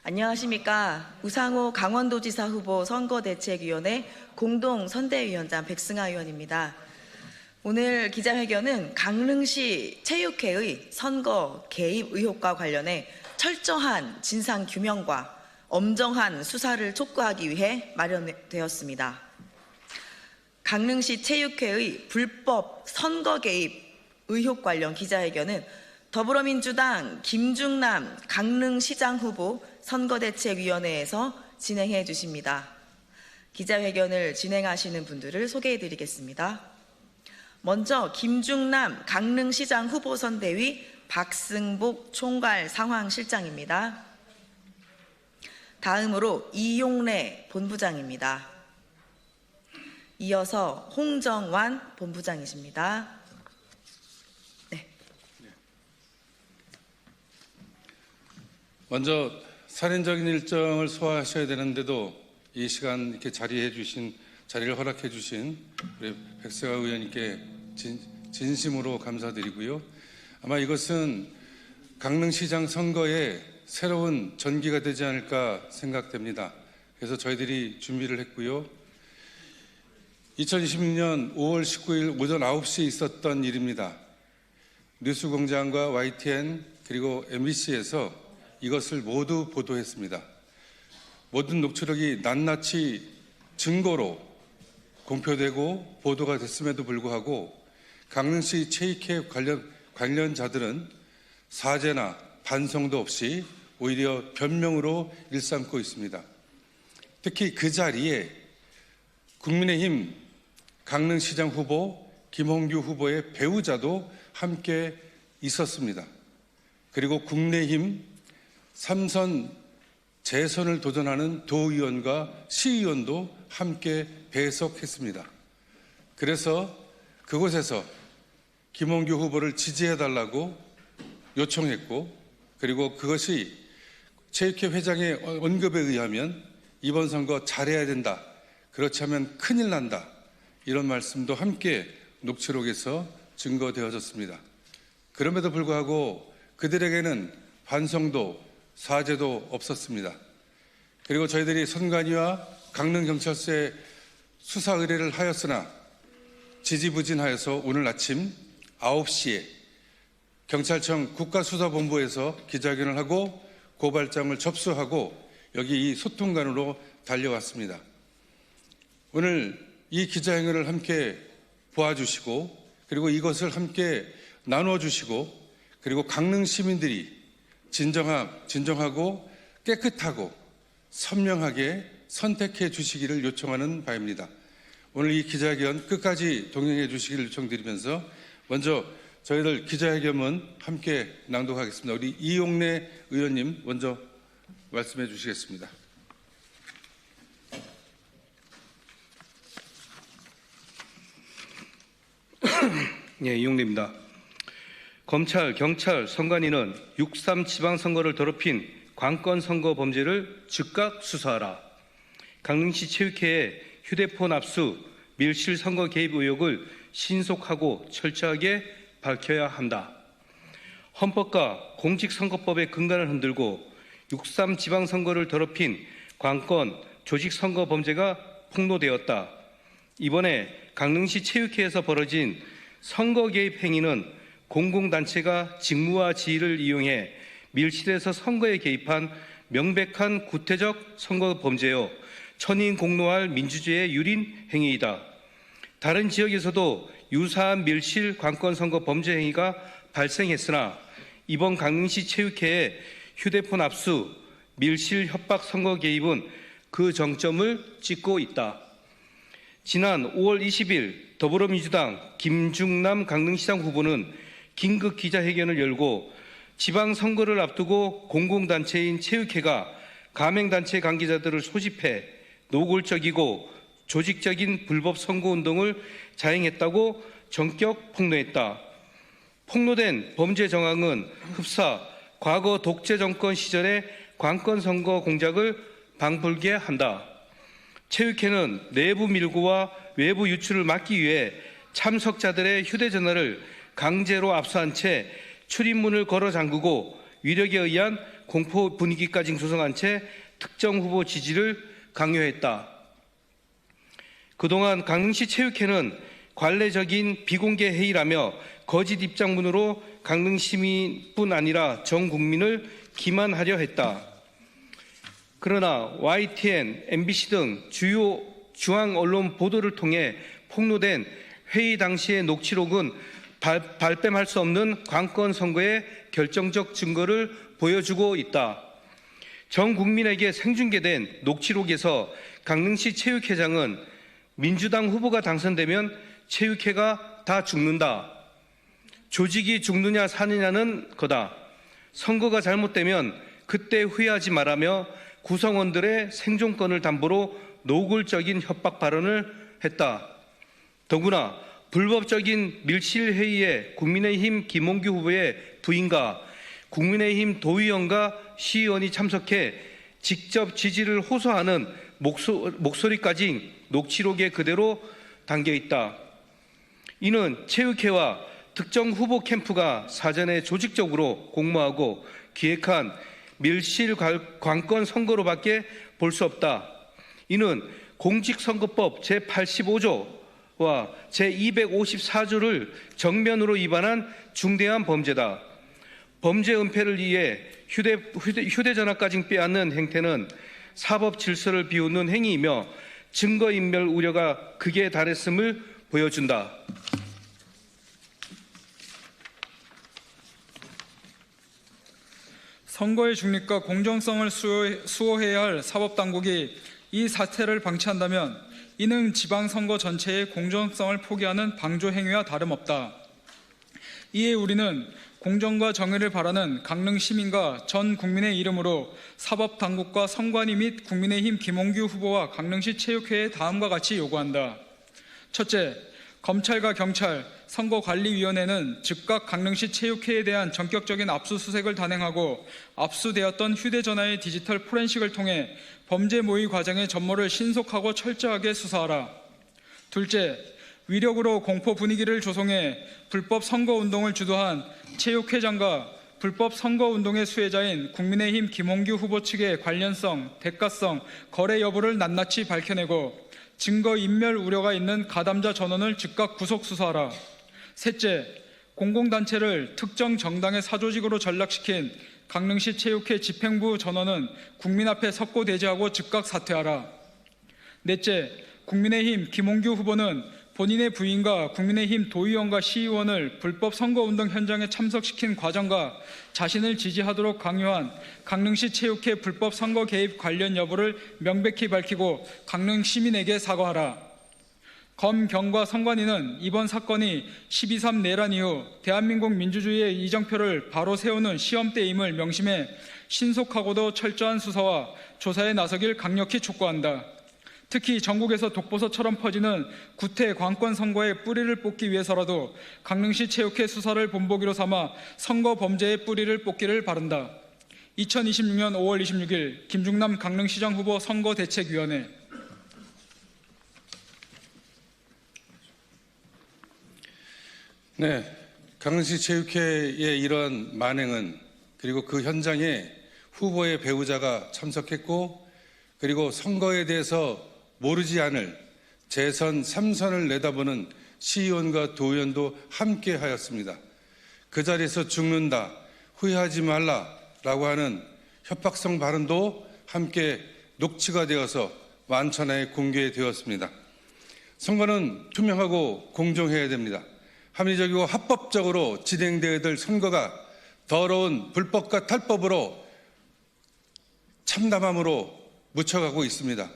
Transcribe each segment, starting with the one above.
안녕하십니까. 우상호 강원도지사 후보 선거대책위원회 공동선대위원장 백승하 의원입니다. 오늘 기자회견은 강릉시 체육회의 선거 개입 의혹과 관련해 철저한 진상규명과 엄정한 수사를 촉구하기 위해 마련되었습니다. 강릉시 체육회의 불법 선거 개입 의혹 관련 기자회견은 더불어민주당 김중남 강릉시장 후보 선거대책위원회에서 진행해 주십니다. 기자회견을 진행하시는 분들을 소개해 드리겠습니다. 먼저 김중남 강릉시장 후보 선대위 박승복 총괄 상황실장입니다. 다음으로 이용래 본부장입니다. 이어서 홍정환 본부장이십니다. 먼저 살인적인 일정을 소화하셔야 되는데도 이 시간 이렇게 자리를 허락해 주신 우리 백승하 의원님께 진심으로 감사드리고요. 아마 이것은 강릉시장 선거에 새로운 전기가 되지 않을까 생각됩니다. 그래서 저희들이 준비를 했고요. 2026년 5월 19일 오전 9시에 있었던 일입니다. 뉴스공장과 YTN 그리고 MBC에서 이것을 모두 보도했습니다. 모든 녹취록이 낱낱이 증거로 공표되고 보도가 됐음에도 불구하고 강릉시 체육회 관련자들은 사죄나 반성도 없이 오히려 변명으로 일삼고 있습니다. 특히 그 자리에 국민의힘 강릉시장 후보 김홍규 후보의 배우자도 함께 있었습니다. 그리고 국민의힘 3선 재선을 도전하는 도의원과 시의원도 함께 배석했습니다. 그래서 그곳에서 김홍규 후보를 지지해달라고 요청했고, 그리고 그것이 체육회 회장의 언급에 의하면 이번 선거 잘해야 된다, 그렇지 않으면 큰일 난다, 이런 말씀도 함께 녹취록에서 증거되어졌습니다. 그럼에도 불구하고 그들에게는 반성도 사죄도 없었습니다. 그리고 저희들이 선관위와 강릉경찰서에 수사 의뢰를 하였으나 지지부진하여서 오늘 아침 9시에 경찰청 국가수사본부에서 기자회견을 하고 고발장을 접수하고 여기 이 소통관으로 달려왔습니다. 오늘 이 기자회견을 함께 보아주시고 그리고 이것을 함께 나눠주시고 그리고 강릉 시민들이 진정하고 깨끗하고 선명하게 선택해 주시기를 요청하는 바입니다. 오늘 이 기자회견 끝까지 동행해 주시기를 요청드리면서 먼저 저희들 기자회견문 함께 낭독하겠습니다. 우리 이용래 의원님 먼저 말씀해 주시겠습니다. 네, 이용래입니다. 검찰, 경찰, 선관위는 6.3 지방선거를 더럽힌 관건선거 범죄를 즉각 수사하라. 강릉시 체육회의 휴대폰 압수, 밀실 선거 개입 의혹을 신속하고 철저하게 밝혀야 한다. 헌법과 공직선거법의 근간을 흔들고 6.3 지방선거를 더럽힌 관건 조직선거 범죄가 폭로되었다. 이번에 강릉시 체육회에서 벌어진 선거 개입 행위는 공공단체가 직무와 지위를 이용해 밀실에서 선거에 개입한 명백한 구태적 선거 범죄요, 천인 공노할 민주주의의 유린 행위이다. 다른 지역에서도 유사한 밀실 관건 선거 범죄 행위가 발생했으나 이번 강릉시 체육회의 휴대폰 압수, 밀실 협박 선거 개입은 그 정점을 찍고 있다. 지난 5월 20일 더불어민주당 김중남 강릉시장 후보는 긴급 기자회견을 열고 지방선거를 앞두고 공공단체인 체육회가 가맹단체 관계자들을 소집해 노골적이고 조직적인 불법 선거운동을 자행했다고 전격 폭로했다. 폭로된 범죄 정황은 흡사 과거 독재 정권 시절의 관건선거 공작을 방불게 한다. 체육회는 내부 밀고와 외부 유출을 막기 위해 참석자들의 휴대전화를 강제로 압수한 채 출입문을 걸어 잠그고 위력에 의한 공포 분위기까지 조성한 채 특정 후보 지지를 강요했다. 그동안 강릉시 체육회는 관례적인 비공개 회의라며 거짓 입장문으로 강릉 시민뿐 아니라 전 국민을 기만하려 했다. 그러나 YTN, MBC 등 주요 중앙 언론 보도를 통해 폭로된 회의 당시의 녹취록은 발뺌할 수 없는 관건 선거의 결정적 증거를 보여주고 있다. 전 국민에게 생중계된 녹취록에서 강릉시 체육회장은 민주당 후보가 당선되면 체육회가 다 죽는다. 조직이 죽느냐 사느냐는 거다. 선거가 잘못되면 그때 후회하지 말라며 구성원들의 생존권을 담보로 노골적인 협박 발언을 했다. 더구나 불법적인 밀실회의에 국민의힘 김홍규 후보의 부인과 국민의힘 도의원과 시의원이 참석해 직접 지지를 호소하는 목소리까지 녹취록에 그대로 담겨 있다. 이는 체육회와 특정 후보 캠프가 사전에 조직적으로 공모하고 기획한 밀실 관건 선거로밖에 볼 수 없다. 이는 공직선거법 제85조와 제254조를 정면으로 위반한 중대한 범죄다. 범죄 은폐를 위해 휴대전화까지 빼앗는 행태는 사법 질서를 비웃는 행위이며 증거인멸 우려가 극에 달했음을 보여준다. 선거의 중립과 공정성을 수호해야 할 사법당국이 이 사태를 방치한다면 이는 지방선거 전체의 공정성을 포기하는 방조 행위와 다름없다. 이에 우리는 공정과 정의를 바라는 강릉 시민과 전 국민의 이름으로 사법당국과 선관위 및 국민의힘 김홍규 후보와 강릉시 체육회에 다음과 같이 요구한다. 첫째, 검찰과 경찰, 선거관리위원회는 즉각 강릉시 체육회에 대한 전격적인 압수수색을 단행하고 압수되었던 휴대전화의 디지털 포렌식을 통해 범죄 모의 과정의 전모를 신속하고 철저하게 수사하라. 둘째, 위력으로 공포 분위기를 조성해 불법 선거운동을 주도한 체육회장과 불법 선거운동의 수혜자인 국민의힘 김홍규 후보 측의 관련성, 대가성, 거래 여부를 낱낱이 밝혀내고 증거인멸 우려가 있는 가담자 전원을 즉각 구속 수사하라. 셋째, 공공단체를 특정 정당의 사조직으로 전락시킨 강릉시 체육회 집행부 전원은 국민 앞에 석고대죄하고 즉각 사퇴하라. 넷째, 국민의힘 김홍규 후보는 본인의 부인과 국민의힘 도의원과 시의원을 불법 선거운동 현장에 참석시킨 과정과 자신을 지지하도록 강요한 강릉시 체육회 불법 선거 개입 관련 여부를 명백히 밝히고 강릉 시민에게 사과하라. 검, 경과 선관위는 이번 사건이 12.3 내란 이후 대한민국 민주주의의 이정표를 바로 세우는 시험대임을 명심해 신속하고도 철저한 수사와 조사에 나서길 강력히 촉구한다. 특히 전국에서 독보서처럼 퍼지는 구태 관권 선거의 뿌리를 뽑기 위해서라도 강릉시 체육회 수사를 본보기로 삼아 선거 범죄의 뿌리를 뽑기를 바란다. 2026년 5월 26일 김중남 강릉시장 후보 선거대책위원회. 네, 강릉시 체육회의 이러한 만행은 그리고 그 현장에 후보의 배우자가 참석했고 그리고 선거에 대해서 모르지 않을 재선 3선을 내다보는 시의원과 도의원도 함께 하였습니다. 그 자리에서 죽는다, 후회하지 말라라고 하는 협박성 발언도 함께 녹취가 되어서 만천하에 공개되었습니다. 선거는 투명하고 공정해야 됩니다. 합리적이고 합법적으로 진행되어야 될 선거가 더러운 불법과 탈법으로 참담함으로 묻혀가고 있습니다.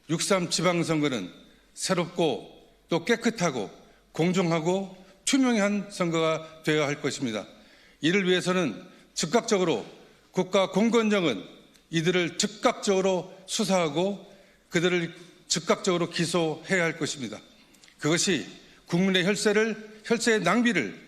6.3 지방선거는 새롭고 또 깨끗하고 공정하고 투명한 선거가 되어야 할 것입니다. 이를 위해서는 즉각적으로 국가 공권력은 이들을 즉각적으로 수사하고 그들을 즉각적으로 기소해야 할 것입니다. 그것이 국민의 혈세의 낭비를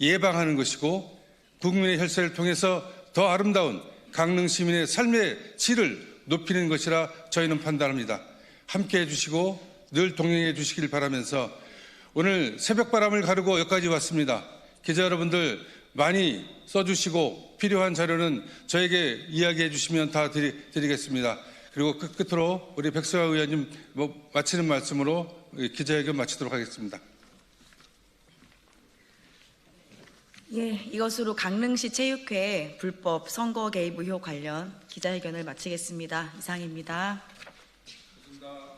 예방하는 것이고 국민의 혈세를 통해서 더 아름다운 강릉 시민의 삶의 질을 높이는 것이라 저희는 판단합니다. 함께해 주시고 늘 동행해 주시길 바라면서 오늘 새벽바람을 가르고 여기까지 왔습니다. 기자 여러분들 많이 써주시고 필요한 자료는 저에게 이야기해 주시면 다 드리겠습니다. 그리고 끝으로 우리 백승환 의원님 마치는 말씀으로 기자회견 마치도록 하겠습니다. 예, 이것으로 강릉시 체육회 불법 선거 개입 의혹 관련 기자회견을 마치겠습니다. 이상입니다. 고맙습니다.